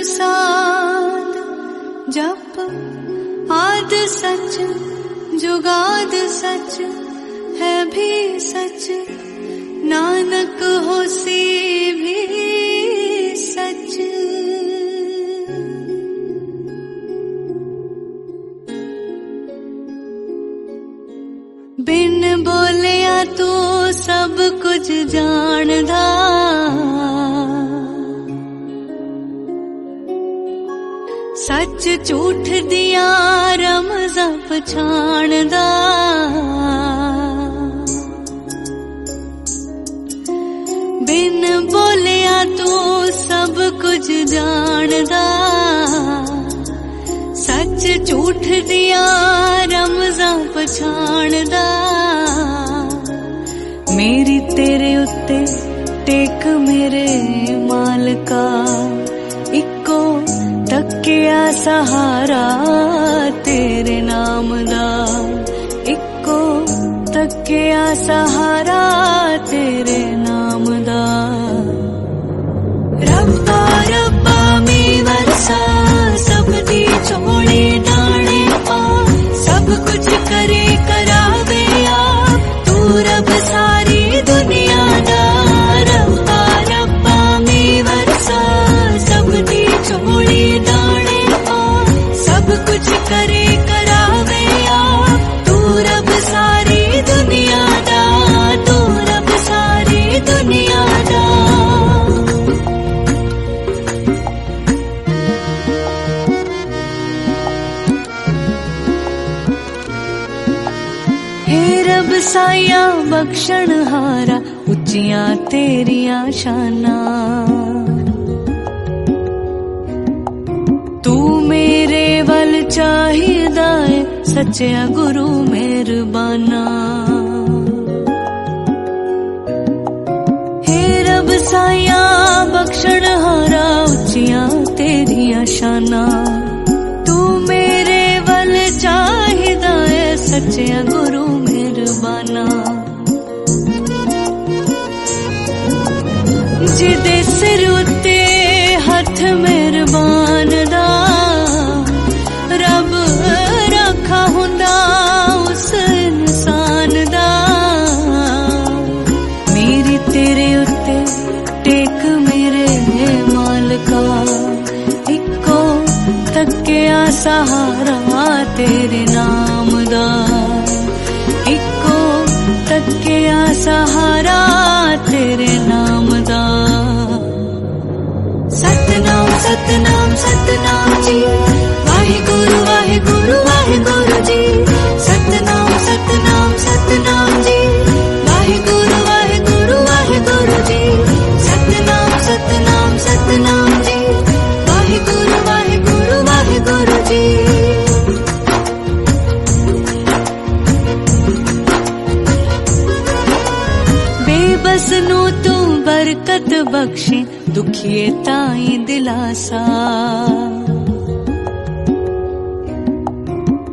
प्रसाद जप आद सच जुगाद सच है भी सच नानक होसी भी सच। बिन बोलिया तू सब कुछ जानदा सच झूठ दिया रमज़ां पछाणदा बिन बोलिया तू सब कुछ जानदा सच झूठ दिया रमज़ां पछाणदा मेरी तेरे उत्ते टेक मेरे मालका इको तकिया सहारा तेरे नाम दा इको तकिया सहारा तेरे नाम दा। रब्बा रब्बा मी वरसा सब दी चोली दाने पा सब कुछ करे करावे आप तू रब सारी दुनिया दा। रब्बा रब्बा मी वरसा सब दी चोली दाने पा सब कुछ करे करावे आप तू रब सारी दुनिया दा तू रब सारी दुनिया दा। हे रब साया बख्शण हारा उच्चियां तेरिया शाना तू मेरे वल चाहिदा है सच्चा गुरु मेहरबाना। हे रब साया बख्शण हारा उच्चियां तेरिया शाना तू मेरे वल चाहिदा है सच्चा गुरु मेहरबाना। जिदे सिर उत्ते हथ मेहरबान दा रब रखा हुंदा उस इंसान दा मेरी तेरे उत्ते टेक मेरे मालका इको तकिया सहारा तेरे नाम दा इको तकिया सहारा तेरे नाम दा। सतनाम सतनाम सतनाम जी वाहिगुरु वाहिगुरु वाहिगुरु जी सतनाम सतनाम सतनाम जी वाहिगुरु वाहिगुरु वाहिगुरु जी सतनाम सतनाम सतनाम जी वाहिगुरु वाहिगुरु वाहिगुरु जी। बेबस नू तू बरकत बख्शे दुखिए ताई दिलासा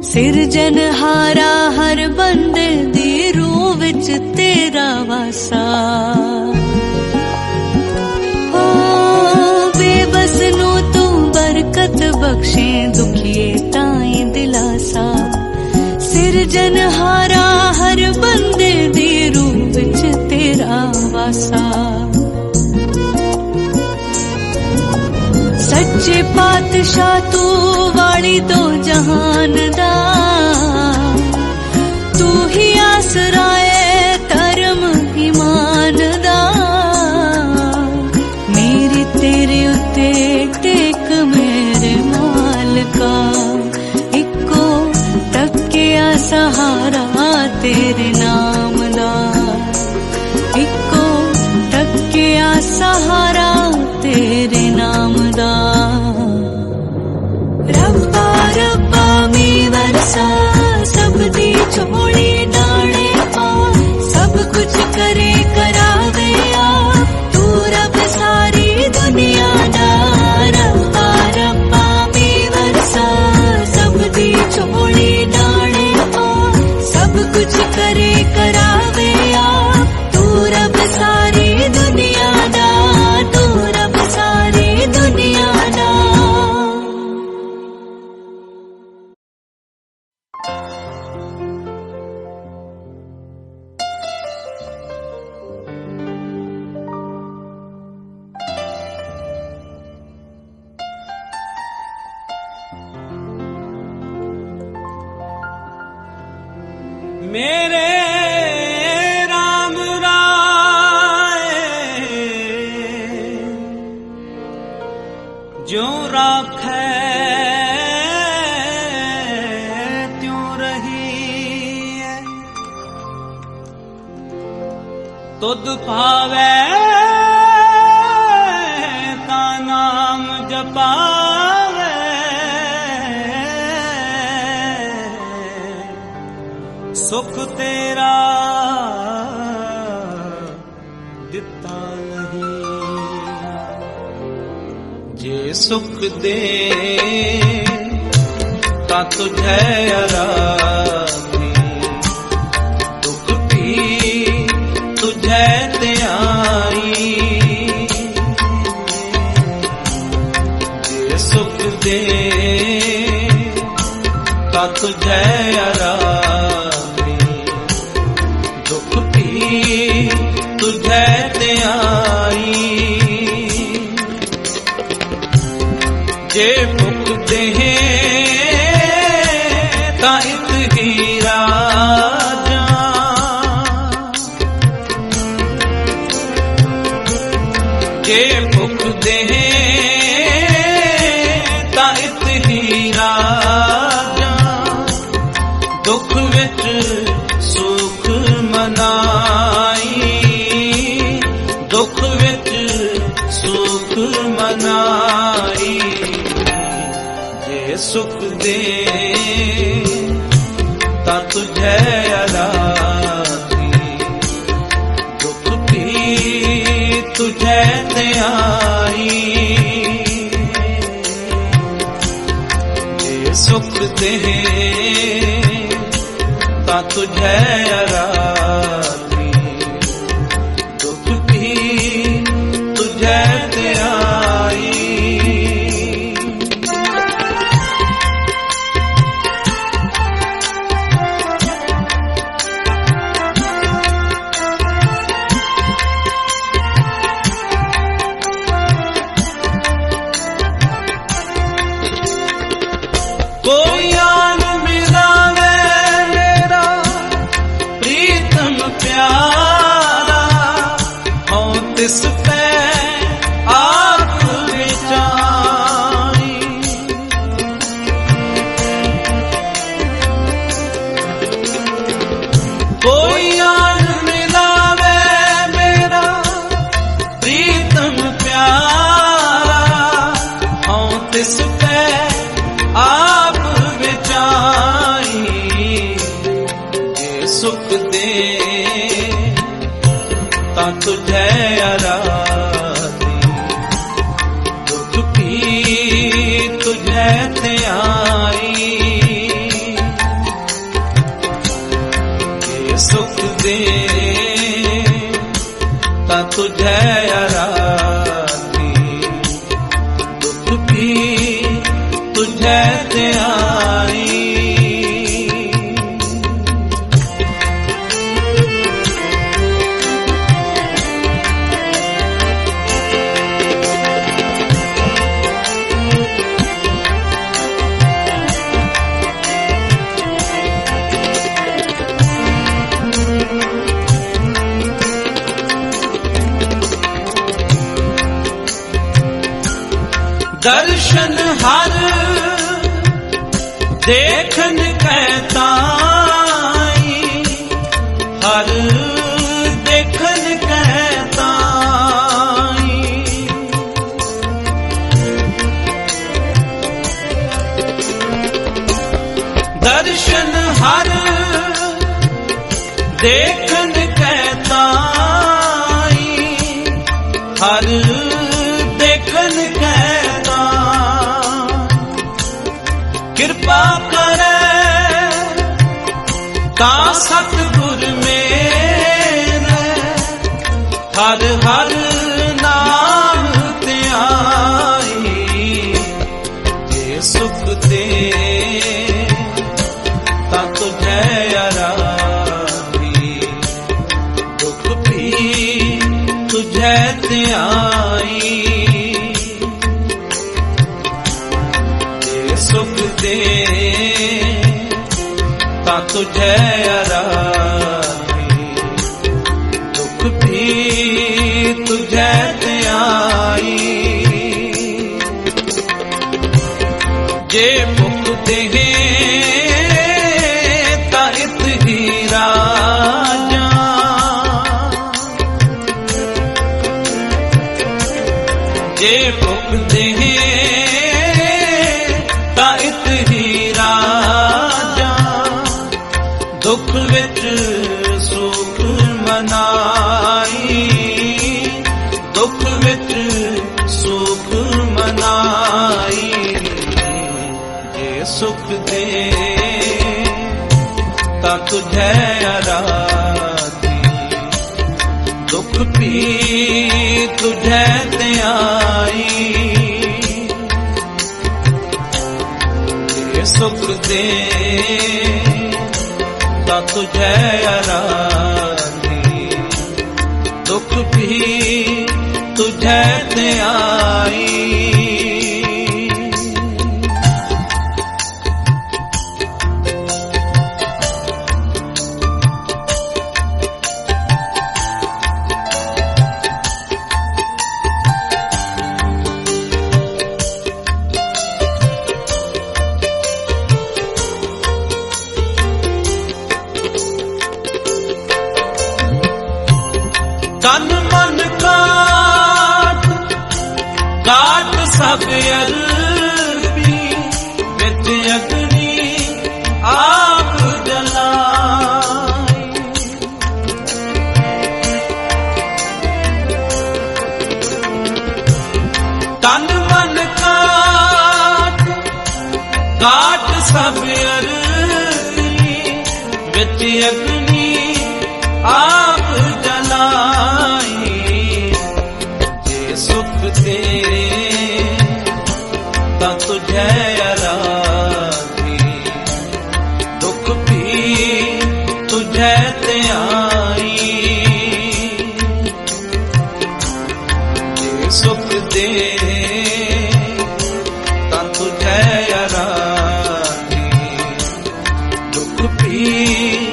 सिरजनहारा हर बंदे दी रूह विच तेरा वासा ओ बेबस नू तू बरकत बख्शे दुखिए ताई दिलासा सिरजनहारा हर बंदे दी रूह विच तेरा वासा। सच्चे पातशाह तू वाली दो जहान दा तू ही आसरा है धर्म ईमान दा मेरी तेरे उत्ते टेक मेरे मालका इको तकिया सहारा तेरे नाम दा इको तकिया सहारा तेरे नाम दा। रब्बा रब्बा मी वरसा सब दी चोली दाने पा सब कुछ करे करावे आप तू रब सारी दुनिया दा। रब्बा रब्बा मी वरसा सब दी चोली दाने पा सब कुछ करे करावे आप तू रब सारी दुनिया दा तू रब सारी दुनिया दा। मेरे राम राय ज्यों राखै त्यों रही है, तुद पावै ता नाम जपावै, सुख तेरा दिता नहीं। जे सुख दे ता तुझे आरामी, दुख भी तुझे ते आई। जे सुख दे ता तुझे आरामी, दुख भी तुझे ते आई। जे भुख दे ता इत ही राजा, जे भुख दे ता इत ही राजा, दुख विच सुख मनाई, दुख विच सुख मनाई। जे सुख दे ता तुझे आराधी, दुख भी तुझे ते आई। जे सुख दे ता तुझे आराधी, दुख भी तुझे ते आई। कोई आन मिलावे मेरा प्रीतम प्यारा, हों तिस पे आप विचारी। कोई आन मिलावे मेरा प्रीतम प्यारा, हों तिस पे आप विचारी। ये सुख दे ता तुझे आराधी, दुख भी तुझे ते आई। ये सुख दे ता तुझे आराधी, दुख भी तुझे ते आई। दर्शन हर देखन कहताई, हर देखन कहताई। दर्शन हर देखन कहताई, हर देखन कहता। कृपा करे ता सतगुर मेरे, हर हर नाम ते आई। जे सुख दे ता तुझे आराधी, दुख भी तुझे ते आई। जे सुख दे ਤਾਂ ਤੁਝੇ ਅਰਾਧੀ ਦੁੱਖ ਵੀ ਤੁਝੇ ਧਿਆਈ ਜੇ ਮੁਖ ਦੇਹ ਤਾਂ ਇਤ ਹੀ ਰਾਜਾ ਜੇ ਮੁਖ ਦੇਹ ਤਾਂ ਇਤ ਹੀ ਰਾਜਾ ਦੁੱਖ ਵਿੱਚ ਸੁਖ ਮਨਾਈ ਦੁੱਖ ਵਿੱਚ ਸੁਖ ਮਨਾਈ ਜੇ ਸੁਖ ਦੇ ਤਾਂ ਤੁਝੇ ਅਰਾਧੀ ਦੁੱਖ ਵੀ ਤੁਝੇ ਧਿਆਈ ਜੇ ਸੁਖ ਦੇ ਤਾਂ ਤੁਝੇ ਅਰਾਧੀ ਦੁੱਖ ਵੀ ਤੁਝੇ ਧਿਆਈ ਤਨ ਮਨ ਕਾਟ ਕਾਟ ਸਭ ਅਰਪੀ ਵਿੱਚ ਅਗਨੀ ਆਪ ਜਲਾਈ ਤਨ ਮਨ ਕਾਟ ਕਾਟ ਸਭ ਅਰਪੀ ਵਿੱਚ ਅਗਨੀ ਆਪ ਜਲਾਈ ਜੇ ਸੁਖ ਦੇ ਤਾਂ ਤੁਝੇ ਅਰਾਧੀ ਦੁੱਖ ਵੀ ਤੁਝੇ ਧਿਆਈ ਜੇ ਸੁਖ ਦੇ ਤਾਂ ਤੁਝੇ ਅਰਾਧੀ ਦੁੱਖ ਵੀ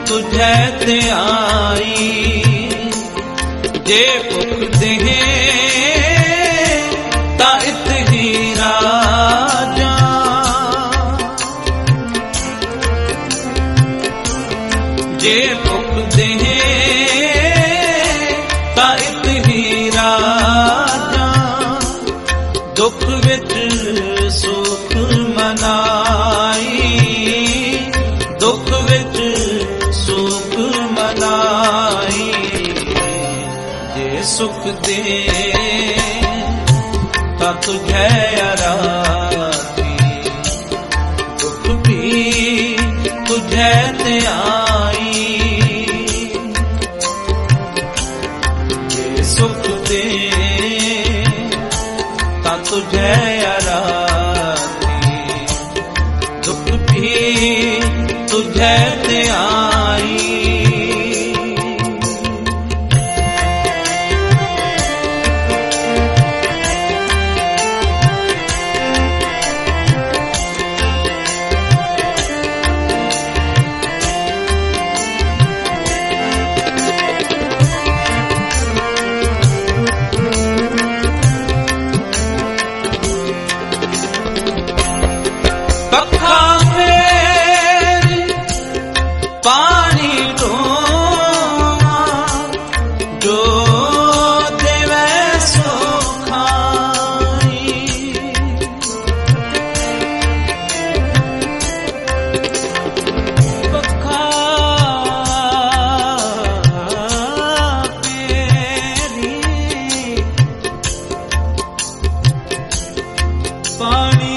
ਤੁਝੇ ਧਿਆਈ ਜੇ ਭੁਖ ਦੇਹ ਤਾਂ ਇਤ ਹੀ ਰਾਜਾ ਜੇ ਭੁਖ ਦੇਹ ਤਾਂ ਇਤ ਹੀ ਰਾਜਾ ਦੁੱਖ ਵਿੱਚ ਸੁਖ ਮਨਾਈ ਦੁੱਖ ਵਿੱਚ ਸੁਖ ਮਨਾਈ ਜੇ ਸੁਖ ਦੇ ਤਾਂ ਤੁਝੇ ਅਰਾਧੀ ਦੁੱਖ ਵੀ ਤੁਝੇ ਧਿਆਈ ਜੇ ਸੁਖ ਦੇ ਤਾਂ ਤੁਝੇ ਅਰਾਧੀ ਦੁੱਖ ਵੀ ਤੁਝੇ ਧਿਆਈ ਪੱਖਾ ਫੇਰ ਪਾਣੀ ਢੋਵਾ ਜੋ ਦੇਵੇ ਸੋ ਖਾਈ ਪੱਖਾ ਫੇਰੀ ਪਾਣੀ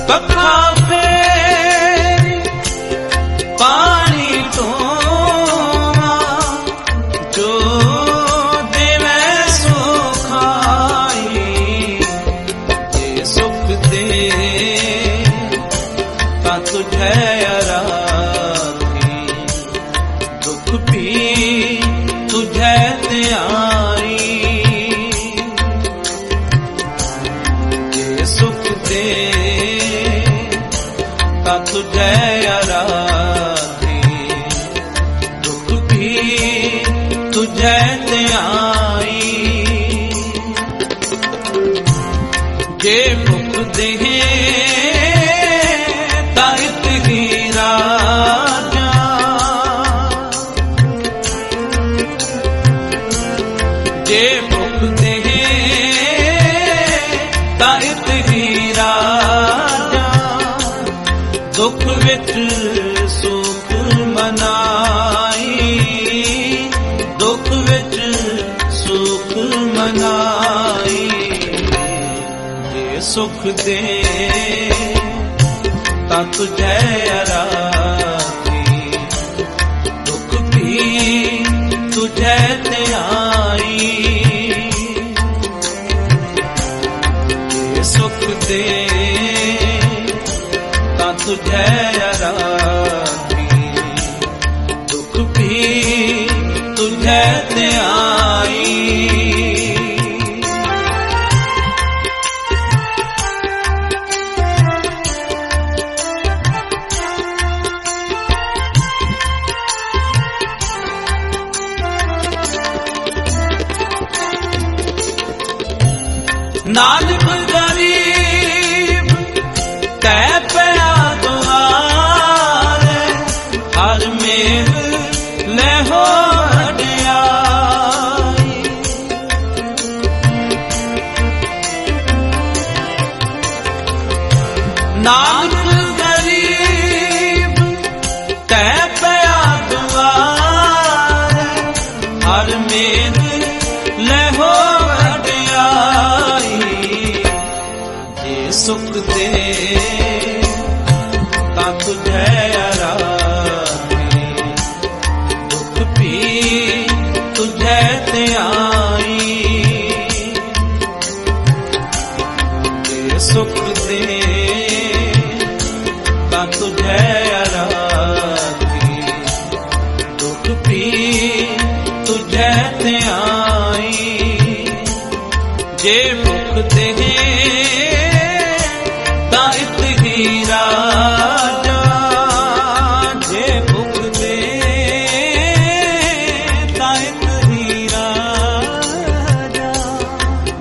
ਪੱਖਾ ਫੇਰ ਪਾਣੀ ਢੋਵਾ ਜੋ ਦੇਵੇ ਸੋ ਖਾਈ ਜੇ ਸੁਖ ਦੇ ਤਾਂ ਤੁਝੇ ਅਰਾਧੀ ता तुझे आराधी, दुख भी तुझे ते आई। जे मुख देहे ताइत ही राजा, जे मुख देहे ताइत ही राजा, दुख विच सुख मनाई, दुख विच सुख मनाई। जे सुख दे ता तुझे आराधी, दुख भी तुझे ते आई। जे सुख दे ता तुझे आराधी, दुख भी तुझे ते आई। नानक गरीब कै पया दुआरे, हर मेल ले हो अडियाई। नानक गरीब कै पया दुआरे, हर मेल ले हो सुख दे ता तुझे आराधी, दुख भी तुझे ते आई। जे सुख दे ता तुझे आराधी, दुख भी तुझे ते आई। जे मुख देहे राजा, जे मुख दे ताइत ही राजा,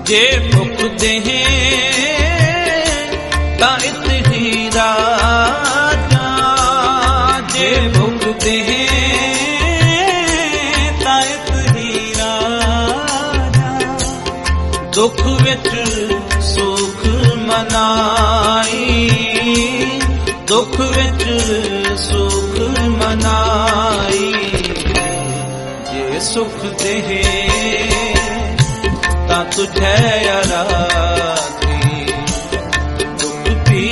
जे मुख देहे ताइत ही राजा, जे मुख देहे ताइत ही राजा, दुख विच सुख मनाई, दुख विच सुख मनाई। जे सुख देहे ता तुझे आराधी, दुख भी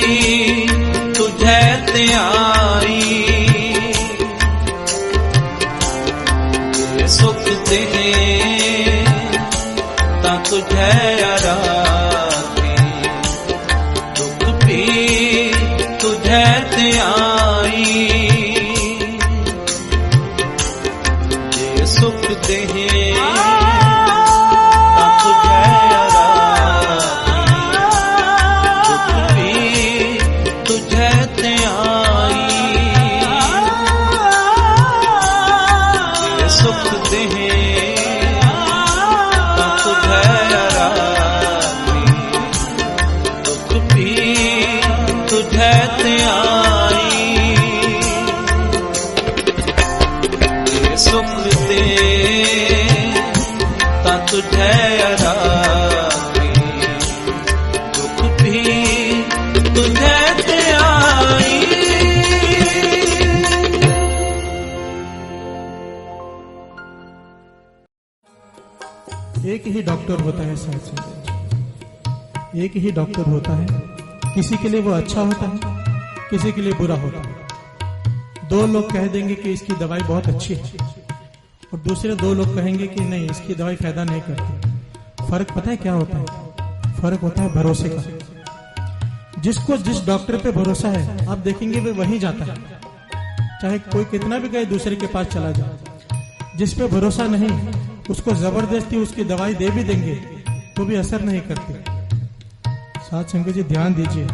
तुझे ते आई। जे सुख देहे ता तुझे आराधी, दुख भी तुझे ते आई। जे सुख देहे ता तुझे आराधी, दुख भी तुझे ते आई। जे सुख देहे ता तुझे आराधी, दुख भी तुझे ते आई। जे सुख दे ता तुझे आराधी, दुख भी तुझे ते आई। एक ही डॉक्टर होता है साथ साथ, एक ही डॉक्टर होता है। किसी के लिए वो अच्छा होता है, किसी के लिए बुरा होता है। दो लोग कह देंगे कि इसकी दवाई बहुत अच्छी है और दूसरे दो लोग कहेंगे कि नहीं, इसकी दवाई फायदा नहीं करती। फर्क पता है क्या होता है? फर्क होता है भरोसे का। जिसको जिस डॉक्टर पे भरोसा है आप देखेंगे वो वहीं जाता है, चाहे कोई कितना भी कहे दूसरे के पास चला जाए। जिस पे भरोसा नहीं उसको जबरदस्ती उसकी दवाई दे भी देंगे तो भी असर नहीं करती। साथ संगत जी ध्यान दीजिए,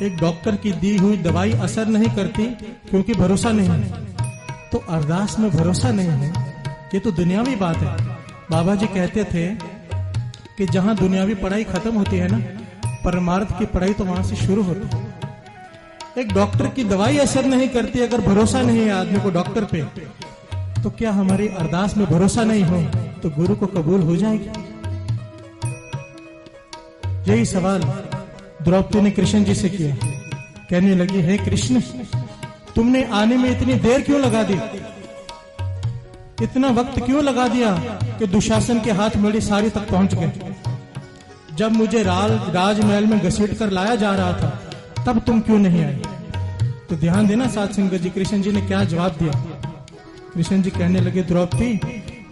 एक डॉक्टर की दी हुई दवाई असर नहीं करती क्योंकि भरोसा नहीं है। तो अरदास में भरोसा नहीं है, ये तो दुनियावी बात है। बाबा जी कहते थे कि जहां दुनियावी पढ़ाई खत्म होती है ना, परमार्थ की पढ़ाई तो वहां से शुरू होती है। एक डॉक्टर की दवाई असर नहीं करती अगर भरोसा नहीं है आदमी को डॉक्टर पे, तो क्या हमारी अरदास में भरोसा नहीं हो तो गुरु को कबूल हो जाएगी? यही सवाल द्रौपदी ने कृष्ण जी से किया। कहने लगी, हे कृष्ण, तुमने आने में इतनी देर क्यों लगा दी? इतना वक्त क्यों लगा दिया कि दुशासन के हाथ मेरी सारी तक पहुंच गए? जब मुझे राजमहल में घसीट कर लाया जा रहा था तब तुम क्यों नहीं आए? तो ध्यान देना साध संगत जी, कृष्ण जी ने क्या जवाब दिया। कृष्ण जी कहने लगे, द्रौपदी,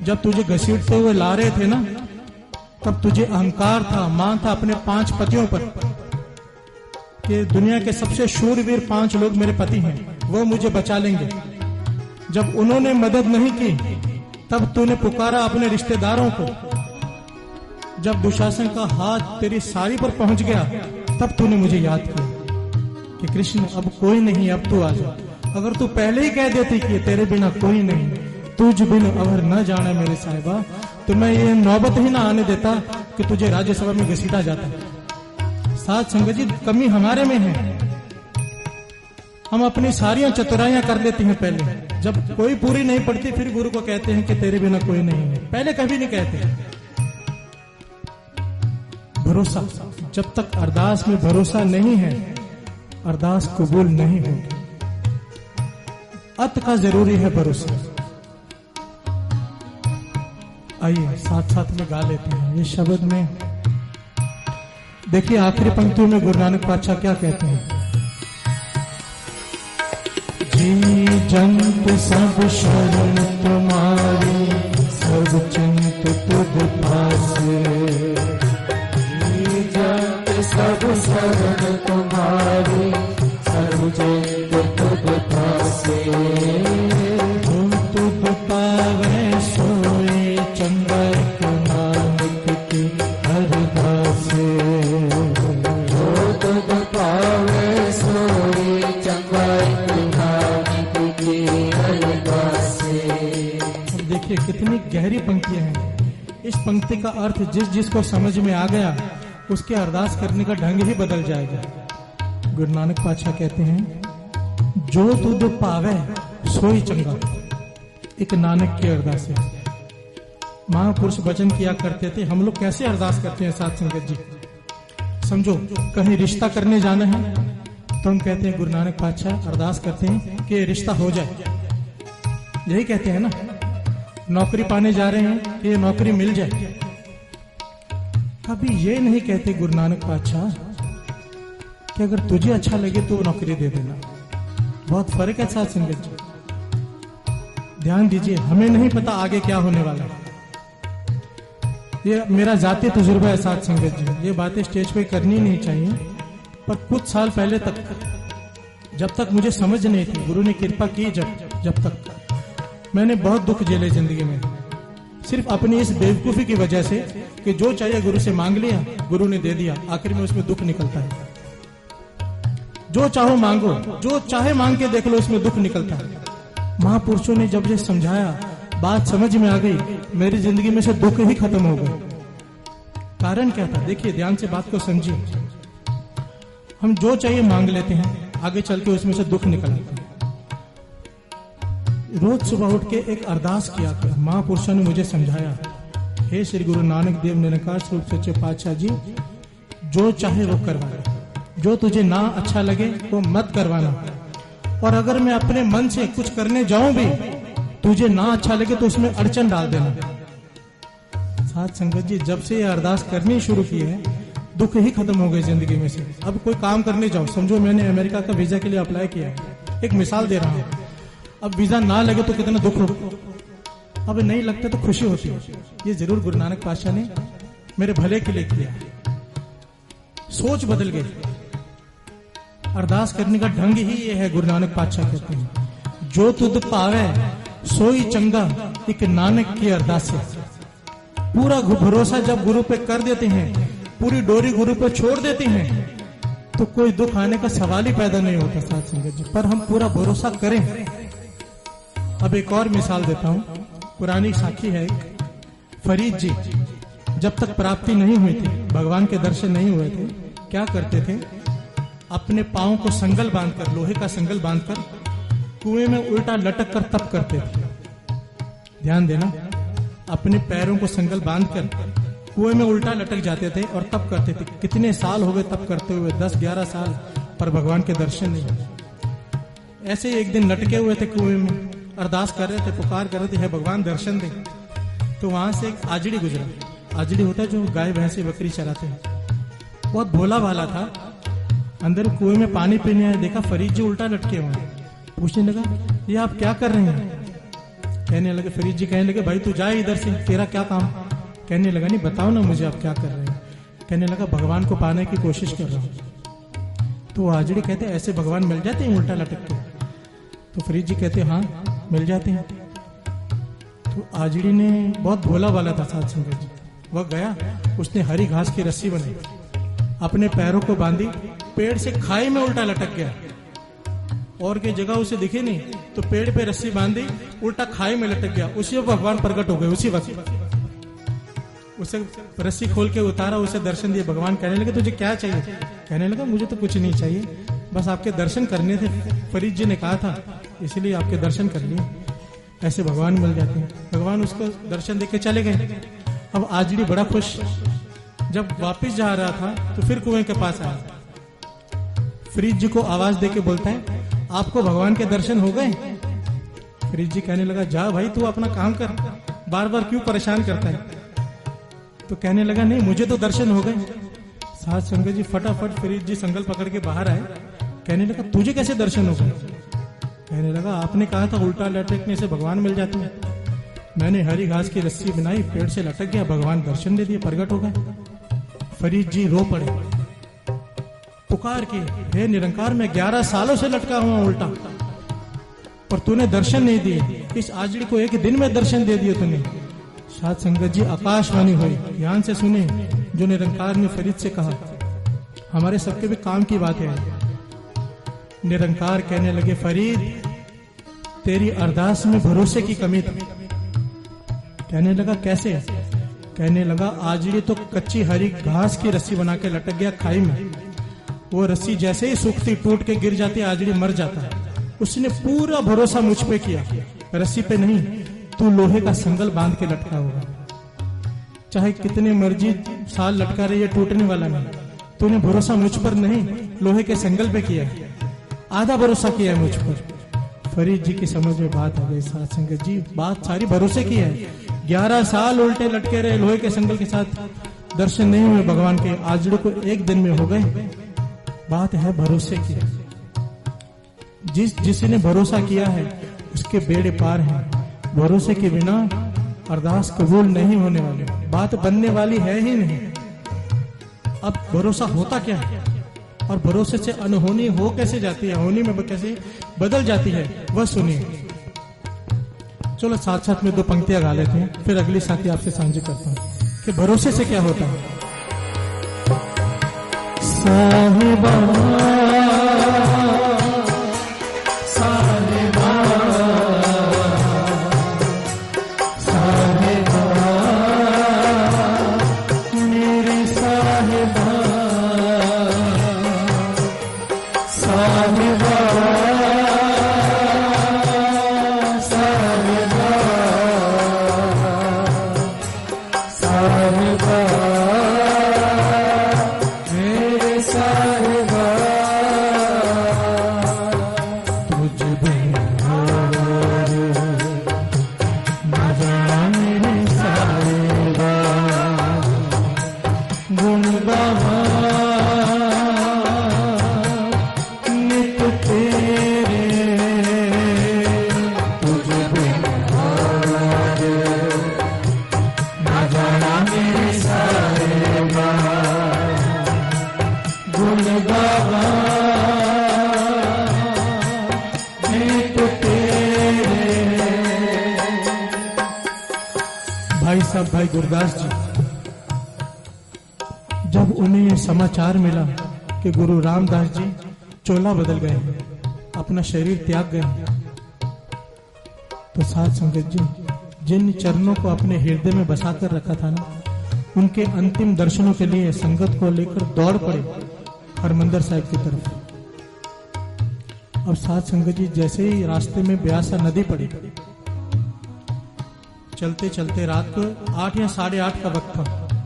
जब तुझे घसीटते हुए ला रहे थे ना, तब तुझे अहंकार था, मान था अपने 5 पतियों पर कि दुनिया के सबसे शूरवीर 5 लोग मेरे पति हैं, वो मुझे बचा लेंगे। जब उन्होंने मदद नहीं की तब तूने पुकारा अपने रिश्तेदारों को। जब दुशासन का हाथ तेरी सारी पर पहुंच गया तब तूने मुझे याद किया कि कृष्ण अब कोई नहीं, अब तू आ जा। अगर तू पहले ही कह देती कि तेरे बिना कोई नहीं, तुझ बिन अवर न जाने मेरे साहिबा, तो मैं ये नौबत ही ना आने देता कि तुझे राज्यसभा में घसीटा जाता। साध संगत जी, कमी हमारे में है। हम अपनी सारियां चतुराइयां कर लेती हैं पहले, जब कोई पूरी नहीं पड़ती फिर गुरु को कहते हैं कि तेरे बिना कोई नहीं है। पहले कभी नहीं कहते। भरोसा, जब तक अरदास में भरोसा नहीं है अरदास कबूल नहीं होगी। अत का जरूरी है भरोसा। आइए साथ साथ में गा लेते हैं ये शब्द में। देखिए आखिरी पंक्तियों में गुरु नानक पातशाह क्या कहते हैं। जी जंत सब शरण तुम्हारी, सब चिंत तुझ पासे। जी जंत सब शरण तुम्हारी, सब चिंत तुझ पासे। तुम तुझ पावे सोए चंगा नानक की अरदासे। जो तुझ पावे सोए चंगा नानक की अरदासे। अब देखिए कितनी गहरी पंक्तियां हैं। इस पंक्ति का अर्थ जिसको समझ में आ गया उसके अरदास करने का ढंग ही बदल जाएगा। गुरु नानक पातशाह कहते हैं, जो तुझ पावे सोई चंगा, एक नानक की अरदास है। महापुरुष वचन किया करते थे। हम लोग कैसे अरदास करते हैं साथ संगत जी? समझो कहीं रिश्ता करने जाना है तो हम कहते हैं गुरु नानक पातशाह अरदास करते हैं कि रिश्ता हो जाए, यही कहते हैं ना। नौकरी पाने जा रहे हैं कि ये नौकरी मिल जाए। कभी ये नहीं कहते गुरु नानक पातशाह कि अगर तुझे अच्छा लगे तो नौकरी दे देना। बहुत फर्क है साथ संगत जी। ध्यान दीजिए, हमें नहीं पता आगे क्या होने वाला है। ये मेरा जाती तजुर्बा है साथ संगत जी। ये बातें स्टेज पे करनी नहीं चाहिए, पर कुछ साल पहले तक, जब तक मुझे समझ नहीं थी, गुरु ने कृपा की, जब तक मैंने बहुत दुख झेले जिंदगी में, सिर्फ अपनी इस बेवकूफी की वजह से कि जो चाहिए गुरु से मांग लिया, गुरु ने दे दिया, आखिर में उसमें दुख निकलता है। जो चाहो मांगो, जो चाहे मांग के देख लो, उसमें दुख निकलता है। महापुरुषों ने जब ये समझाया, बात समझ में आ गई, मेरी जिंदगी में से दुख ही खत्म हो गए। कारण क्या था? देखिए ध्यान से बात को समझिए। हम जो चाहिए मांग लेते हैं, आगे चल के उसमें से दुख निकल आता है। रोज सुबह उठ के एक अरदास किया कर। महापुरुषों ने मुझे समझाया, हे श्री गुरु नानक देव निरंकार स्वरूप सच्चे पातशाह जी, जो चाहे वो करवाए, जो तुझे ना अच्छा लगे वो मत करवाना। और अगर मैं अपने मन से कुछ करने जाऊं भी, तुझे ना अच्छा लगे तो उसमें अड़चन डाल देना। साथ संगत जी, जब से ये अरदास करनी शुरू की है, दुख ही खत्म हो गए जिंदगी में से। अब कोई काम करने जाओ, समझो मैंने अमेरिका का वीजा के लिए अप्लाई किया है, एक मिसाल दे रहा हूं। अब वीजा ना लगे तो कितना दुख हो, अब नहीं लगता तो खुशी होती है। ये जरूर गुरु नानक पातशाह ने मेरे भले के लिए किया। सोच बदल गई। अरदास करने का ढंग ही ये है। गुरु नानक पातशाह कहते हैं, जो तुझ पावे सोई चंगा, एक नानक की अरदास है। पूरा भरोसा जब गुरु पे कर देते हैं, पूरी डोरी गुरु पे छोड़ देते हैं, तो कोई दुख आने का सवाल ही पैदा नहीं होता साथ संगत जी, पर हम पूरा भरोसा करें। अब एक और मिसाल देता हूं, पुरानी साखी है। फरीद जी जब तक प्राप्ति नहीं हुई थी, भगवान के दर्शन नहीं हुए थे, क्या करते थे, अपने पांव को संगल बांधकर, लोहे का संगल बांधकर कुएं में उल्टा लटक कर तप करते थे। ध्यान देना, अपने पैरों को संगल बांधकर कुएं में उल्टा लटक जाते थे और तप करते थे। कितने साल हो गए तप करते हुए, 10-11 साल, पर भगवान के दर्शन नहीं हुए। ऐसे ही एक दिन लटके हुए थे कुएं में, अरदास कर रहे थे, पुकार कर रहे थे, हे भगवान दर्शन दे। तो वहां से एक आजड़ी गुजरा। आजड़ी होता है जो गाय भैंसे बकरी चराते हैं, बहुत भोला भाला था। अंदर कुएं में पानी पीने आया, देखा फरीद जी उल्टा लटके हुए। पूछने लगा, ये आप क्या कर रहे हैं? कहने लगे, फरीद जी कहने लगे, भाई तू जाए इधर से, तेरा क्या काम? कहने लगा, नहीं बताओ ना मुझे आप क्या कर रहे हैं। कहने लगा, भगवान को पाने की कोशिश कर रहा हूं। तो आजड़ी कहते, ऐसे भगवान मिल जाते हैं उल्टा लटक के? तो फरीद जी कहते, हाँ मिल जाते हैं। तो आजड़ी ने, बहुत भोला वाला था साथ संगत जी, वह गया, उसने हरी घास की रस्सी बनाई, अपने पैरों को बांधी, पेड़ से खाई में उल्टा लटक गया। और की जगह उसे दिखे नहीं, तो पेड़ पे रस्सी बांधी, उल्टा खाई में लटक गया। उसी वक्त भगवान प्रकट हो गए। उसी वक्त उसे रस्सी खोल के उतारा, उसे दर्शन दिए। भगवान कहने लगे, तुझे क्या चाहिए? कहने लगा, मुझे तो कुछ नहीं चाहिए, बस आपके दर्शन करने थे, फरीद जी ने कहा था, इसलिए आपके दर्शन कर लिए। ऐसे भगवान मिल जाते हैं। भगवान उसको दर्शन देके चले गए। अब आजड़ी बड़ा खुश, जब वापस जा रहा था तो फिर कुएं के पास आया। फरीद जी को आवाज देके बोलता है, आपको भगवान के दर्शन हो गए? फरीद जी कहने लगा, जा भाई तू अपना काम कर, बार बार क्यों परेशान करता है? तो कहने लगा, नहीं मुझे तो दर्शन हो गए। साथ संगत जी फटाफट फरीद जी संगल पकड़ के बाहर आए। कहने लगा, तुझे कैसे दर्शन हो गए? कहने लगा, आपने कहा था उल्टा लटकने से भगवान मिल जाते हैं, मैंने हरी घास की रस्सी बनाई, पेड़ से लटक गया, भगवान दर्शन दे दिए, प्रकट हो गए। फरीद जी रो पड़े, पुकार के, हे निरंकार, मैं 11 सालों से लटका हुआ उल्टा, पर तूने दर्शन नहीं दिए। इस आजड़ी को एक दिन में दर्शन दे दिए तूने। साथ संगत जी आकाशवाणी हुई, ध्यान से सुने, जो निरंकार ने फरीद से कहा। हमारे सबके भी काम की बात है। निरंकार कहने लगे, फरीद तेरी अरदास में भरोसे की कमी थी। कहने लगा, कैसे? कहने लगा, आजड़ी तो कच्ची हरी घास की रस्सी बना के लटक गया खाई में। वो रस्सी जैसे ही सूखती, टूट के गिर जाती, आजड़ी मर जाता है। उसने पूरा भरोसा मुझ पे किया, रस्सी पे नहीं। तू लोहे का संगल बांध के लटका होगा, चाहे कितने मर्जी साल लटका रही है, टूटने वाला नहीं। तूने भरोसा मुझ पर नहीं, लोहे के संगल पे किया, आधा भरोसा किया है मुझ पर। फरीद जी की समझ में बात आ गई। साथ संगत जी, बात सारी भरोसे की है। 11 साल उल्टे लटके रहे लोहे के संगल के साथ, दर्शन नहीं हुए भगवान के। आजड़ी को एक दिन में हो गए। बात है भरोसे की। जिसने भरोसा किया है उसके बेड़े पार हैं। भरोसे के बिना अरदास कबूल नहीं होने वाली, बात बनने वाली है ही नहीं। अब भरोसा होता क्या है और भरोसे से अनहोनी हो कैसे जाती है, होनी में कैसे बदल जाती है, वह सुनिए। चलो साथ साथ में 2 पंक्तियां गा लेते हैं, फिर अगली साथी आपसे साझी करता हूं कि भरोसे से क्या होता है। साहिबा साहिबा साहिबा मेरी साहिबा साहिबा साहिबा साहिबा मेरे साहिबा तुझ बिन और न जाने मेरे साहिबा गुण गावा नित तेरे तुझ बिन और न जाना मेरे साहिबा गुण गावा नित तेरे। भाई साहब, भाई गुरदास जी, जब उन्हें ये समाचार मिला कि गुरु रामदास जी चोला बदल गए, अपना शरीर त्याग गए। तो साध संगत जी, जिन चरणों को अपने हृदय में बसाकर रखा था ना, उनके अंतिम दर्शनों के लिए संगत को लेकर दौड़ पड़े हरमंदिर साहिब की तरफ। अब साध संगत जी, जैसे ही रास्ते में ब्यासा नदी पड़ी, चलते चलते रात को 8 या 8:30 का वक्त था,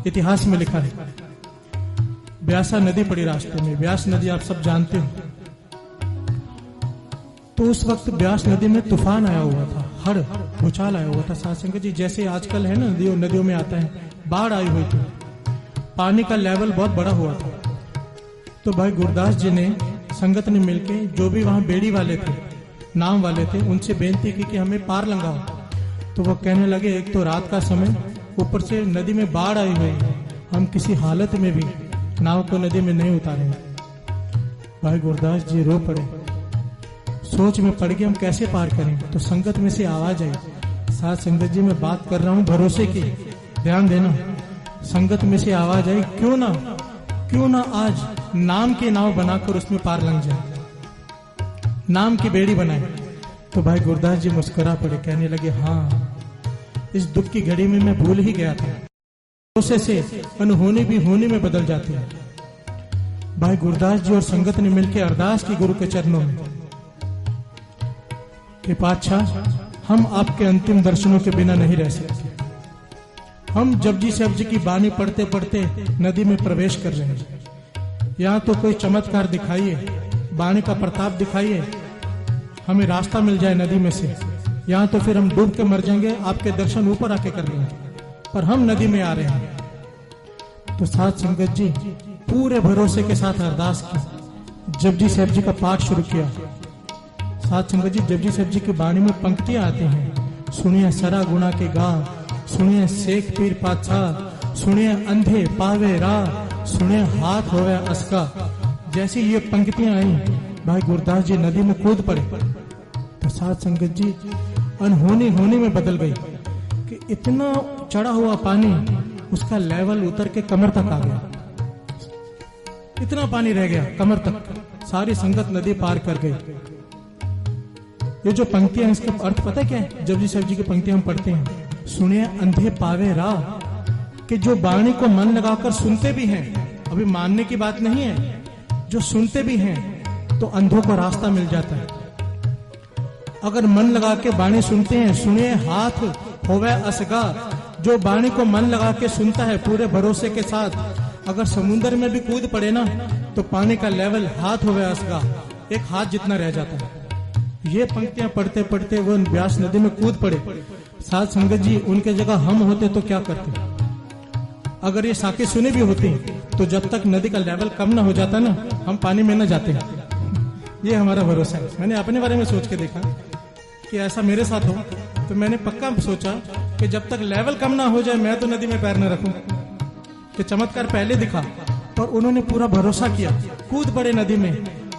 इतिहास में लिखा है। ब्यासा नदी पड़ी रास्ते में। ब्यास नदी आप सब जानते हो। तो उस वक्त ब्यास नदी में तूफान आया हुआ था, हड़ भूचाल आया हुआ था। साध संगत जी, जैसे आजकल है ना नदियों में आता है, बाढ़ आई हुई थी, पानी का लेवल बहुत बड़ा हुआ था। तो भाई गुरदास जी ने, संगत ने मिलके, जो भी वहां बेड़ी वाले थे, नाम वाले थे, उनसे बेनती की कि हमें पार लंघाओ। तो वो कहने लगे, एक तो रात का समय, ऊपर से नदी में बाढ़ आई हुई है, हम किसी हालत में भी नाव को नदी में नहीं उतारेंगे। भाई गुरदास जी रो पड़े, सोच में पड़ गए हम कैसे पार करें। तो संगत में से आवाज आई, साथ संगत जी मैं बात कर रहा हूं भरोसे की, ध्यान देना। संगत में से आवाज आई, क्यों ना आज नाम की नाव बनाकर उसमें पार लंघ जाए, नाम की बेड़ी बनाए। तो भाई गुरदास जी मुस्कुरा पड़े, कहने लगे, हाँ, इस दुख की घड़ी में मैं भूल ही गया था, भरोसे से अनहोनी भी होने में बदल जाती है। भाई गुरदास जी और संगत ने मिलकर अरदास की गुरु के चरणों में कि पातशाह, हम आपके अंतिम दर्शनों के बिना नहीं रह सकते। हम जपजी साहब जी की बानी पढ़ते पढ़ते नदी में प्रवेश कर रहे हैं। यहाँ तो कोई चमत्कार दिखाइए, बानी का प्रताप दिखाइए, हमें रास्ता मिल जाए नदी में से। यहाँ तो फिर हम डूब के मर जाएंगे, आपके दर्शन ऊपर आके कर लेंगे, पर हम नदी में आ रहे हैं। तो साध संगत जी पूरे भरोसे के साथ अरदास की, जपजी साहब जी का पाठ शुरू किया। साध संगत जी, जपजी साहब जी की बाणी में पंक्तियां आती हैं, सुनिए सरा गुणा के गा, सुनिए शेख पीर पातशाह, सुनिए अंधे पावे राह, सुनिए हाथ होवे असका। जैसी ये पंक्तियां आई, भाई गुरदास जी नदी में कूद पड़े। तो साध संगत जी अनहोनी होने में बदल गई कि इतना चढ़ा हुआ पानी, उसका लेवल उतर के कमर तक आ गया, इतना पानी रह गया कमर तक। सारी संगत नदी पार कर गई। ये जो पंक्तियां, इसका अर्थ पता है क्या है? जपजी साहब जी की पंक्तियां हम पढ़ते हैं, सुनिए अंधे पावे राह, कि जो बाणी को मन लगाकर सुनते भी हैं, अभी मानने की बात नहीं है, जो सुनते भी हैं तो अंधों को रास्ता मिल जाता है। अगर मन लगा के बाणी सुनते हैं, सुनिए हाथ होवे असगा, जो बाणी को मन लगा के सुनता है पूरे भरोसे के साथ, अगर समुद्र में भी कूद पड़े ना, तो पानी का लेवल हाथ होवे असगा, एक हाथ जितना रह जाता है। ये पंक्तियां पढ़ते पढ़ते वो ब्यास नदी में कूद पड़े। साध संगत जी, उनके जगह हम होते तो क्या करते? अगर ये साके सुने भी होते तो जब तक नदी का लेवल कम ना हो जाता ना, हम पानी में न जाते। ये हमारा भरोसा है। मैंने अपने बारे में सोच के देखा कि ऐसा मेरे साथ हो, तो मैंने पक्का सोचा कि जब तक लेवल कम ना हो जाए मैं तो नदी में पैर न रखूं। कि चमत्कार पहले दिखा, पर उन्होंने पूरा भरोसा किया, कूद पड़े नदी में,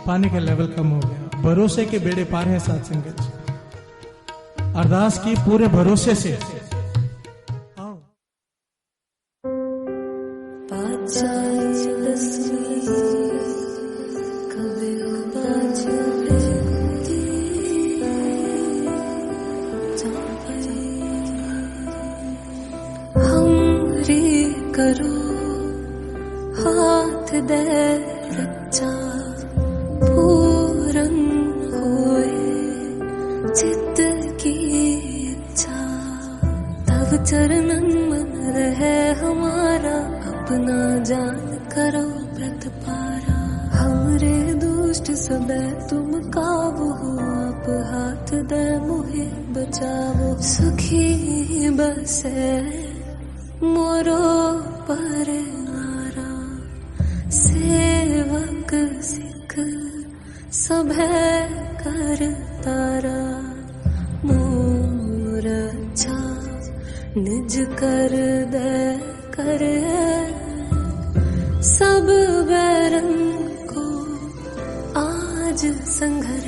पानी का लेवल कम हो गया। भरोसे के बेड़े पार है साध संगत जी। अरदास की पूरे भरोसे से। करो हाथ दे रचा, पूरन होए चित्त की इच्छा, तब चरणन मन रहे हमारा, अपना जान करो व्रत पारा। हमरे दुष्ट सबे तुम काबू हो, आप हाथ दे मुहे बचावो। सुखी बसे मोरो पर आरा, सेवक सिख सभे कर तारा। मोर अच्छा निज कर दे करे, सब बैरन को आज संघर।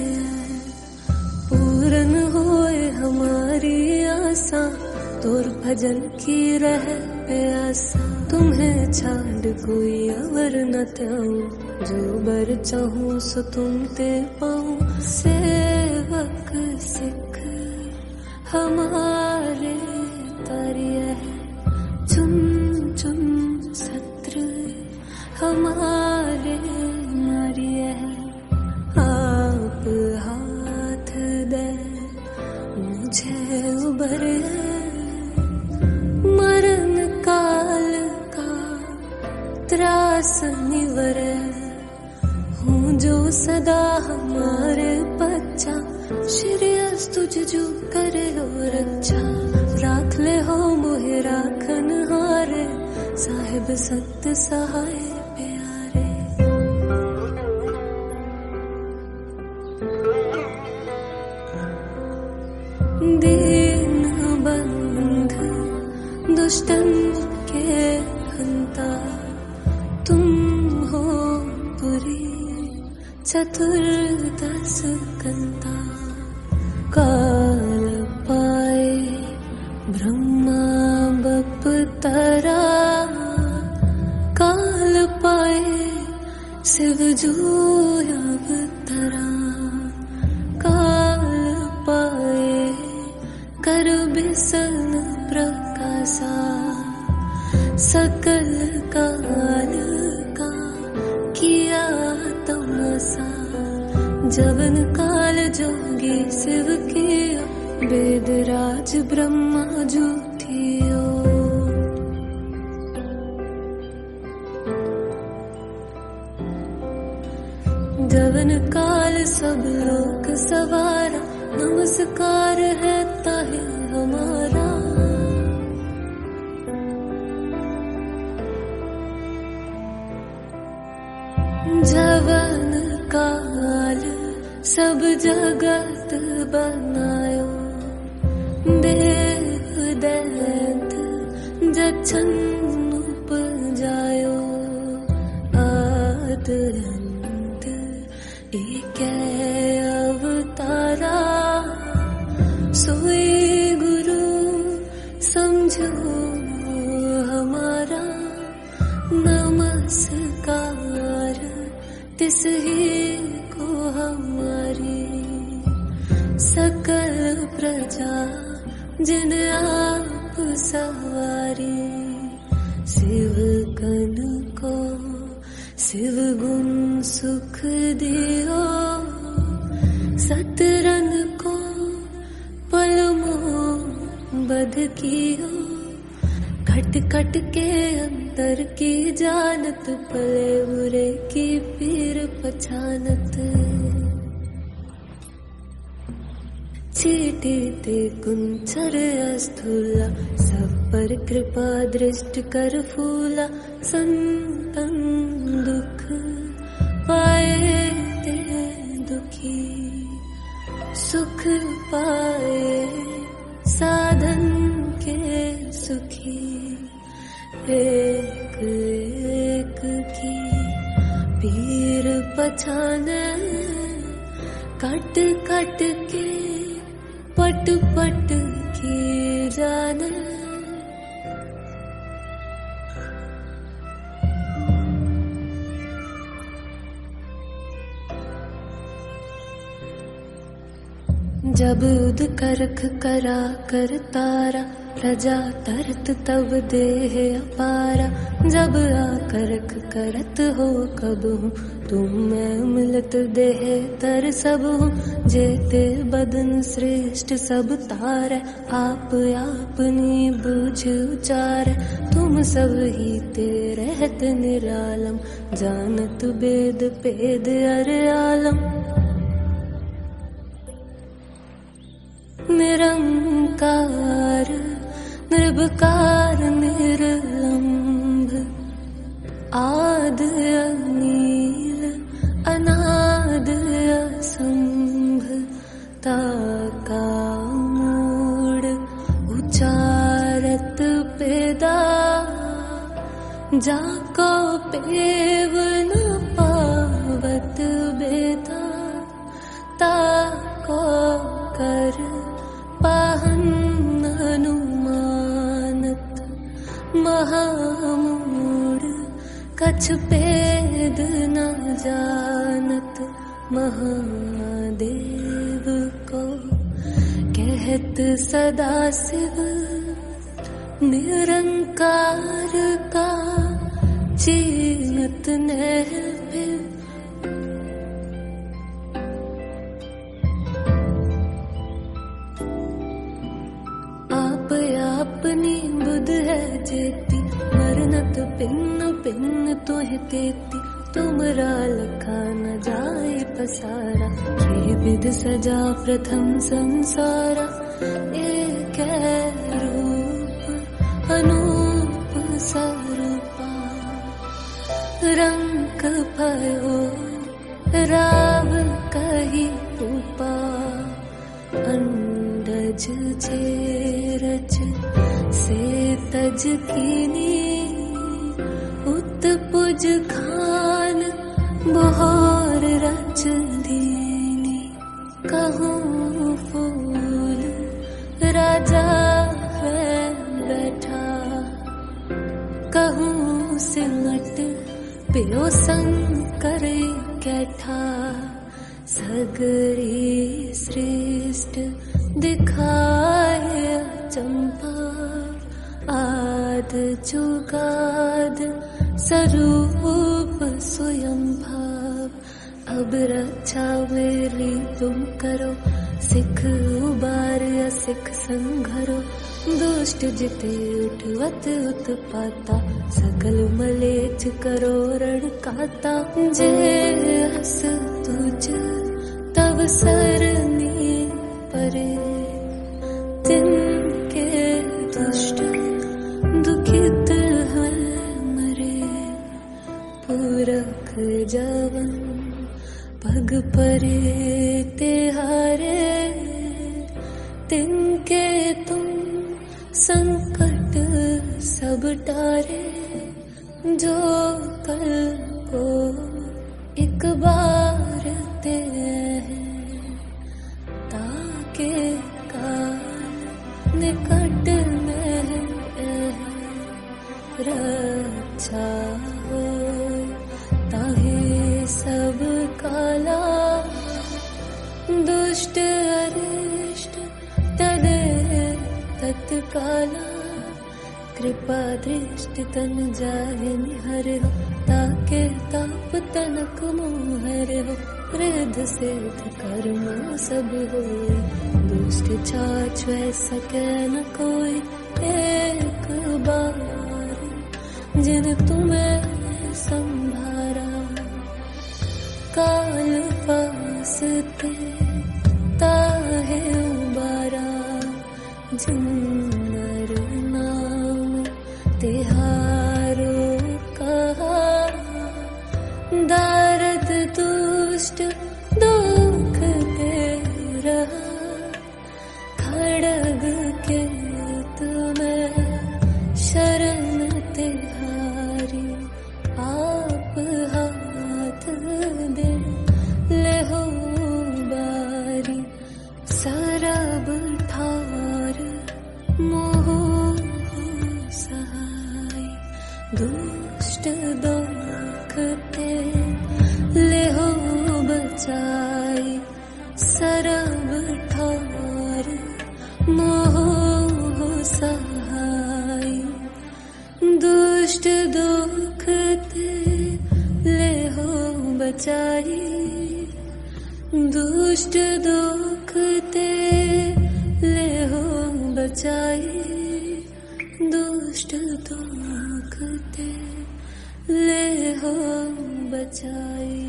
पूरन होए हमारी आशा, तोर भजन की रह प्यासा। तुम्हें छाड़ कोई अवर न त्याऊं, जो बर चाहूं सो तुम ते पाऊं, सेवक सिख हमारे तारिय है, चुन चुन सत्र हमारे नारिय है। आप हाथ दे मुझे उबर है, मरण काल का त्रास निवर हूँ जो सदा हमारे बच्चा। श्री अस तुझ जो करे हो रक्षा, राख ले हो मोहे राखन हारे, साहिब सत्य सहाय प्यारे। दीन बंध दुष्टन के हंता, तुम हो पुरी चतुर्दश कंता। काल पाए ब्रह्मा बपतरा, काल पाए शिव जो अवतरा। काल पाए कर बिसन प्रकाशा, सकल काल का किया तमसा। जवन काल जोगी शिव किया, वेद राज ब्रह्मा जूठियो। जवन काल सब लोक सवारा, नमस्कार है ताहे हमारा। जवन काल सब जगत बनायो, देव दैत जछन उपजायो। आद अंत एकै अवतारा, सोई गुरु समझो हमारा। नमस्कार तिस ही को हमारी, सकल प्रजा जिन आप सवारी। शिव कन को शिव गुण सुख दियो, सतरन को पल मोह बध कियो। खट खट के अंतर की जानत, पले बुरे की पीर पछानत। चीटी ते कुंचर अस्थूला, सब पर कृपा दृष्टि कर फूला। संतन दुख पाए ते दुखी, सुख पाए साधन के सुखी। एक एक की पीर पछाने, कट कट के पट पट की जाने। जब उद करख करा कर तारा, प्रजा तरत तब देह अपारा। जब आकरख करत हो कब हूँ, तुम मैं मिलत देह तर सब हूँ। जेते बदन श्रेष्ठ सब तार, आप आपनी बूझ उचार। तुम सब ही ते रहत निरालम, जानत वेद पेद अर आलम। निरंकार निर्विकार निर्लंभ, आद अनील अनाद असंभ। ताका मूड उचारत पेदा, जाको पेव न पावत बेदा। ताको कर पाहन अनुमानत, महामूढ़ कछ भेद न जानत महादेव को, कहत सदा शिव निरंकार का, चीनत नैभिद आप आपनी बुध है जेती, मरनत पिन्न पिन्न तोहि तेती, तुमरा लखा न जाए पसारा, ये विध सजा प्रथम संसारा, एक रूप अनूप स्वरूपा, रंग भयो राव कही रूपा, अंडज छेरज से तज कीनी, उत्पुज खान बहार रच दीनी, कहूँ फूल राजा है बैठा, कहूँ सिमट पियो संकर कैठा, सगरी श्रेष्ठ दिखाए चंपा, आद जुगाद स्वरूप स्वयं भाव, अब रक्षा मेरी तुम करो, सिख उबार असिख संघरो, दुष्ट जिते उठवत उत्पाता, सकल मलेच्छ करो रण काता, जे हस तुझ तव सरनी परे, तिनके दुष्ट दुखित है मरे, पुरख जवन पग परे तिहारे, तिनके तुम संकट सब टारे, जो कल को एक बार ते हैं, ताके काल निकट में रक्षा हो, ताहे सब काला, दुष्ट अरिष्ट तदे तत्काला, कृपा दृष्टि तन जाहे निहर हो, ताके ताप तनक मोहर हो, वृद्ध सिद्ध कर्म सब होय, दुष्ट छाछ सके न कोई, एक बार जिन तुम्हें संभारा, काल पासते ताहे उबारा, जिन्नर नाम तिहारो कहा, दारद दुष्ट दुख दे रहा, खड़ग के तुम्हें शरण तिहारी, आप हाथ दे ले हो बारी, सरब ठार मोह सहाय, दुष्ट दुखते ले हो बचाई, सरब ठार मोह सहाय, दुष्ट दुखते ले हो बचाई, दुष्ट दुखते ले हो बचाई, दुष्ट दुखते ले हो बचाई।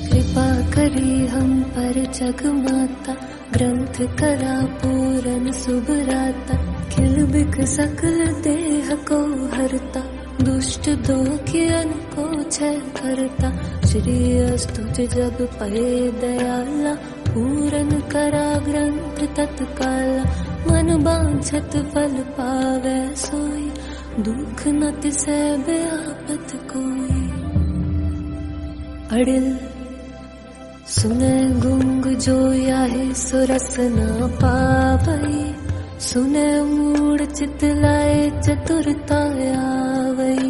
कृपा करी हम पर जग माता, ग्रंथ करा पूरन सुभराता, खिल बिख सकल देह को हरता, दुष्ट दोखियन को छय करता, श्री अस्तुज जब पहे दयाला, पूरन करा ग्रंथ तत्काला, मन बांछत फल पावे सोई, दुख न तिसै व्यापत कोई। अड़िल सुने गुंग जो याहे सुरस न पावई, सुने मूड चितलाए चतुरता आवई,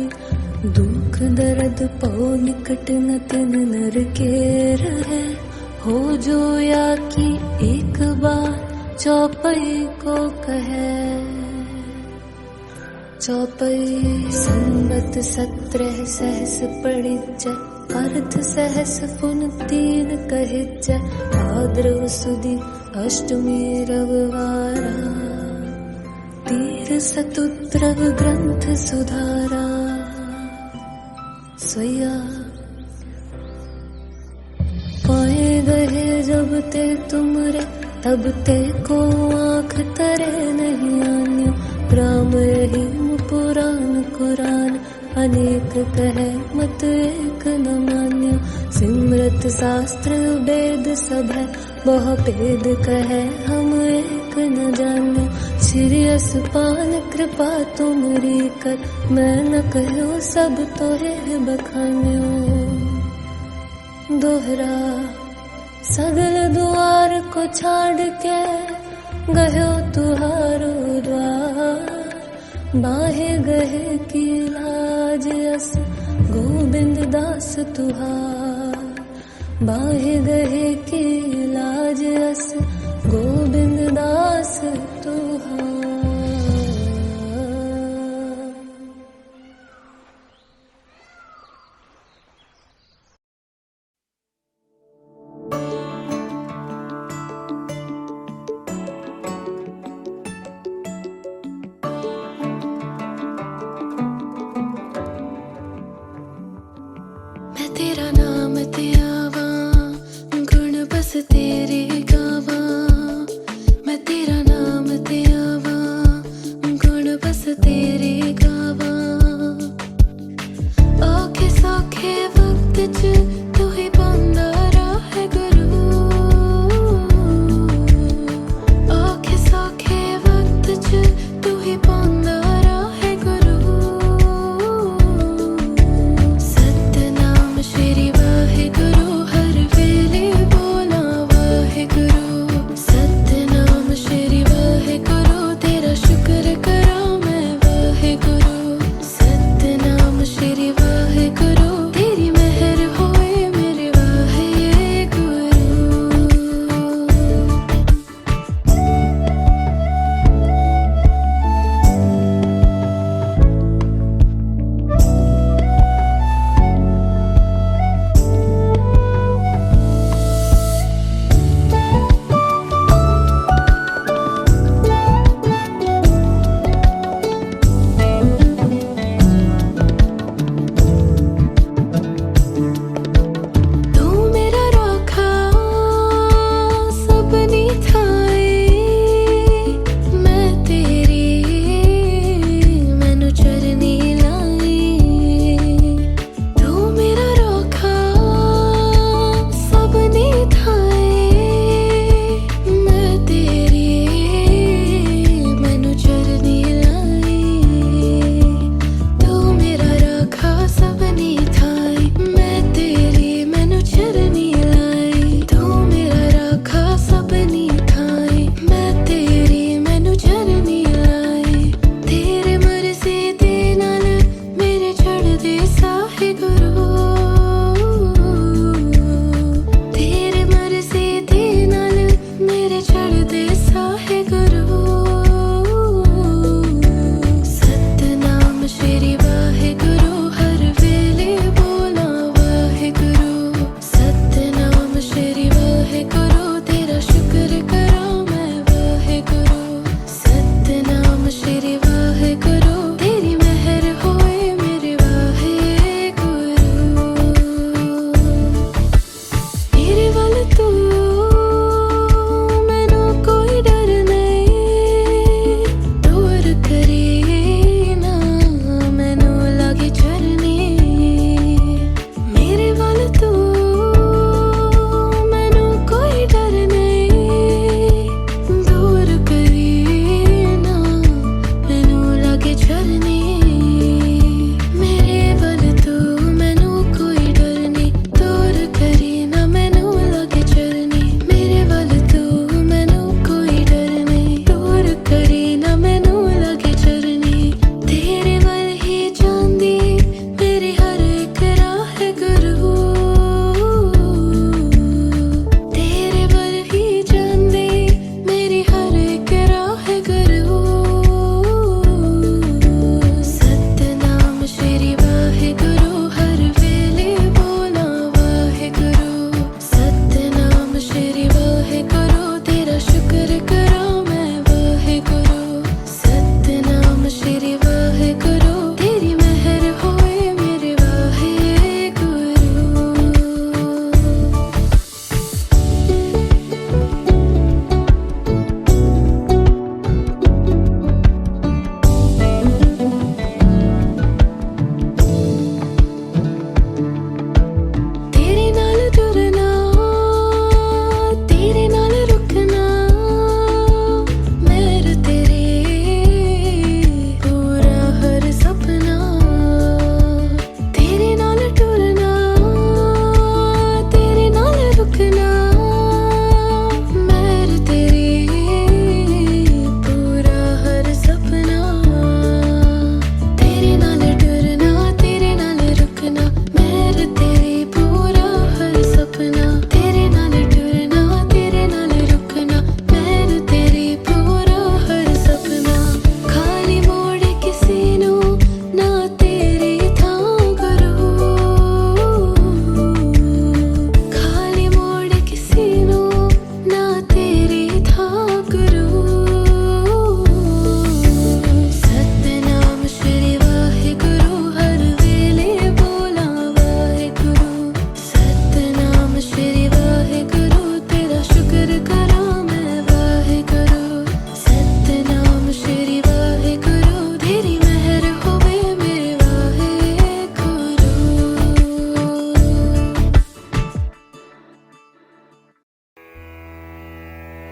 दुख दर्द पौ निकट न तिन नर के रहे, हो जो या कि एक बार चौपई को कहे। चौपई संबत 17 सहस पड़िच, अर्थ सहस पुन 3 कहिच, भाद्रव सुदी अष्टमी रविवारा, तीर सतुत्रव ग्रंथ सुधारा। सोया पाए गए जब ते तुमरे, तब ते को आँख तरे नहीं आन्यो, राम रहीम पुराण कुरान, अनेक कहे मत एक न मान्यो। सिमरत शास्त्र वेद सब है, बहु भेद कहे हम एक न जान्यो। श्री असपान कृपा तुमरी कर, मैं न कहो सब तोहे बखान्यो। दोहरा सगल द्वार को छाड़ के, गयो तुहारो द्वार, बाहे गहे की लाज अस, गोविंद दास तुहार। बाहे गहे की लाज अस, गोविंद दास तुहार। तेरा नाम ते आवा, गुण बस तेरे गावा। मैं तेरा नाम ते आवा, गुण बस तेरे गावा। औखे सौखे वक्त च तू ही पांदा राह गुरु, औखे सौखे वक्त च तू ही पांदा राह गुरु। सतनाम श्री वाहिगुरु, हर वेले बोला वाहिगुरु। सतनाम श्री वाहिगुरु, तेरा शुक्र करा मैं वाहिगुरु। सतनाम श्री वाहिगुरु, तेरी मेहर होए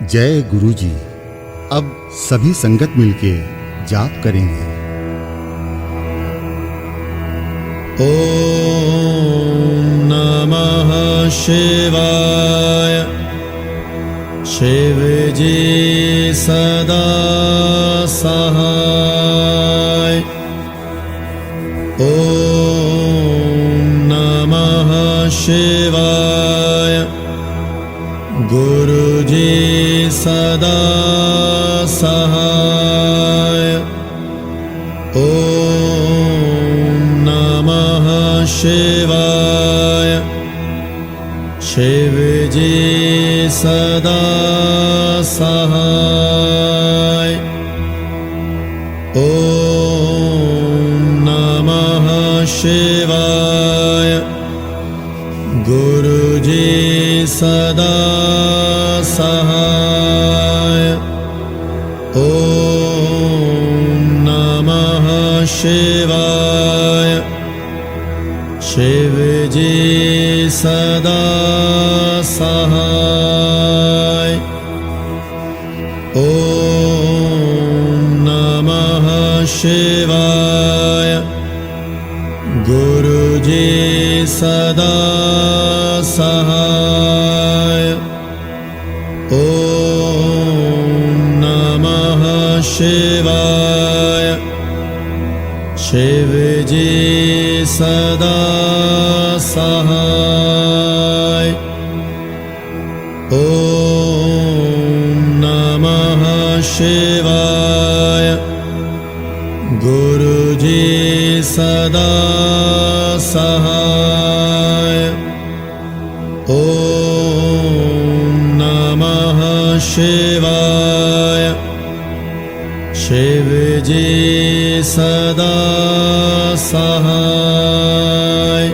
जय गुरुजी। अब सभी संगत मिलके जाप करेंगे। ओम नमः शिवाय। शिव जी सदा सहाय। ओम नमः शिवाय। गुरु जी सदा सहाय। ओम नमः शिवाय। शिव जी सदा सहाय। ओम नमः शिवाय। गुरु जी सदा सहाय। ओम नमः शिवाय। शिव जी सदा सहाय। ओम नमः शिवाय। गुरु जी सदा सहाय। ओम नमः शिवाय। शिव जी सदा सहाय। ओम नमः शिवाय। गुरु जी सदा सहाय। ओम नमः शिवाय। शिव जी सदा सहाय।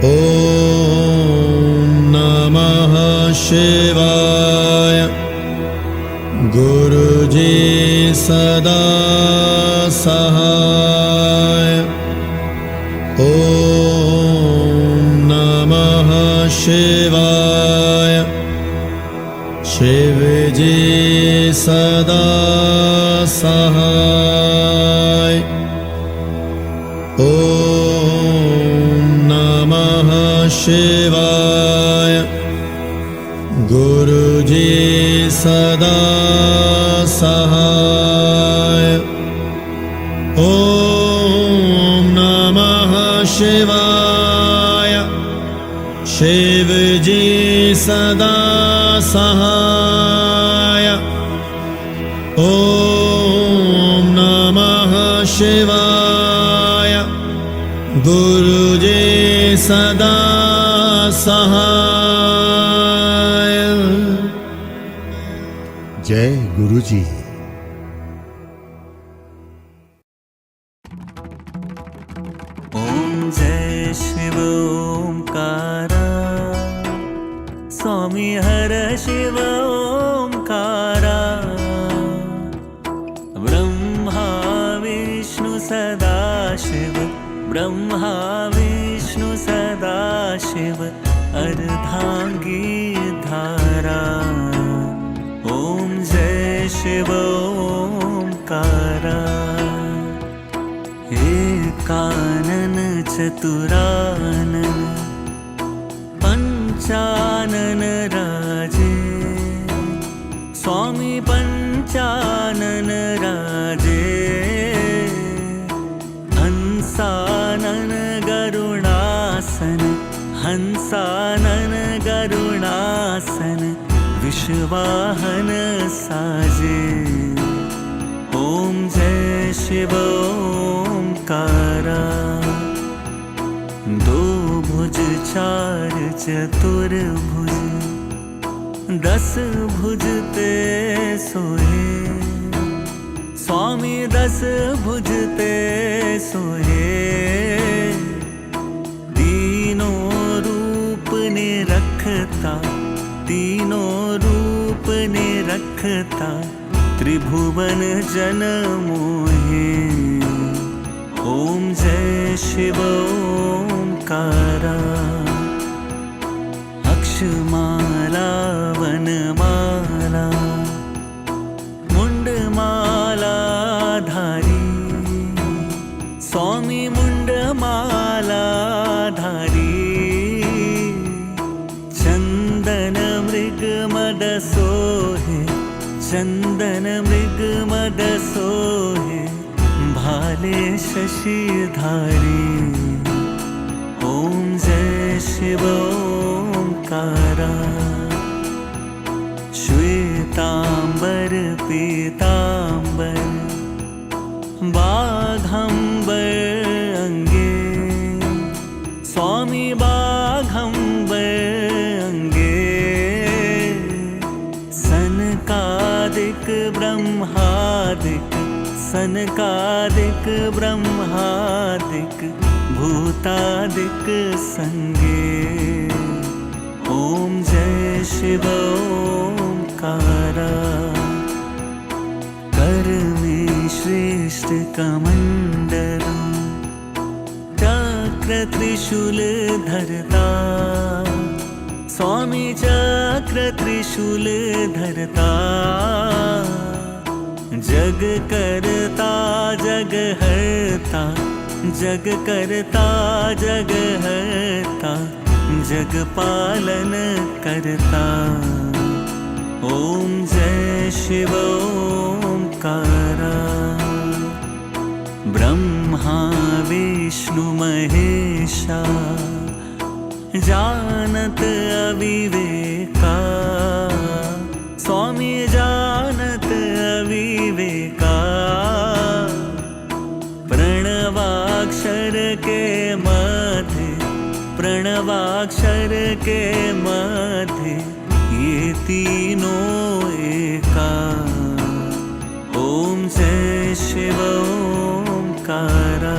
ओम नमः शिवाय। गुरु जी सदा सहाय। ओम नमः शिवाय। शिव जी सदा सहाय। ओम नमः शिवाय। गुरु जी सदा सहाय। ओम नमः शिवाय। शिव जी सदा सहाय। ओम नमः शिवाय। गुरु जी सदा सहाय। जय गुरुजी। ॐ जय शिव ओंकारा। स्वामी हर शिव ओंकारा। ब्रह्मा विष्णु सदा शिव। ब्रह्मा विष्णु सदा शिव। अर्धांगी धारा। ॐ जय शिव ओंकारा। एकानन चतुरानन पंचानन राजे। स्वामी पंचानन राजे। हंसानन गरुणासन। हंसानन गरुणासन। विश्वाहन साजे। ॐ जय शिव ओंकारा। दो भुज चार चतुर्भुज। 10 भुज ते सोहे। स्वामी 10 भुज ते सोहे। तीनों रूप ने रखता। तीनों रूप ने रखता। त्रिभुवन जन मोहे। ॐ जय शिव ओंकारा। अक्षमाला वनमाला मुंडमाला धारी स्वामी मुंडमाला धारी चंदन मृग मद सोहे चंदन मृग मद सोहे भाले शशिधारी ओम जय शिव ओंकारा श्वेतांबर पीतांबर बाघंबर अंगे स्वामी बाघंबर अंगे सनकादिक ब्रह्मादिक सनकादिक ब्रह्मादिक भूतादिक संगे ओम जय शिव ओंकारा कर में श्रेष्ठ कमंडल चक्र त्रिशूल धरता स्वामी चक्र त्रिशूल धरता जग करता जग हरता जग करता जग हरता जग पालन करता ओम जय शिव ओंकारा ब्रह्मा विष्णु महेशा जानत अविवेका स्वामी जानत अविवेका प्रणवाक्षर के मध्य प्रणवाक्षर के मध्य ये तीनों एका ओम जय शिव ओंकारा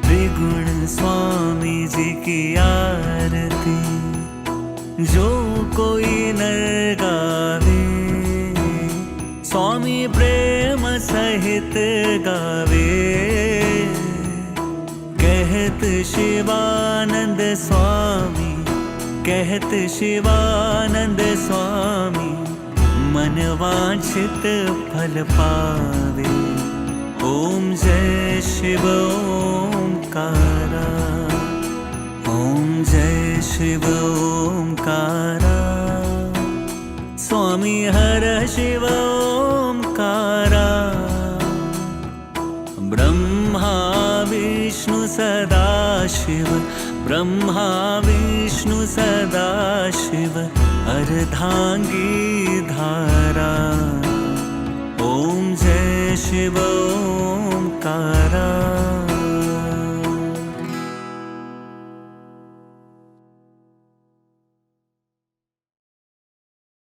त्रिगुण स्वामी जी की आरती जो कोई नर गावे स्वामी प्रेम सहित गावे कहत शिवानंद स्वामी कहत शिवानंद स्वामी मन वांछित फल पावे ओम जय शिव ओंकारा ओम जय शिव ओंकारा स्वामी हर शिव ओंकारा ब्रह्मा विष्णु सदाशिव ब्रह्मा विष्णु सदाशिव अर्धांगी धारा ओम जय शिव ओंकारा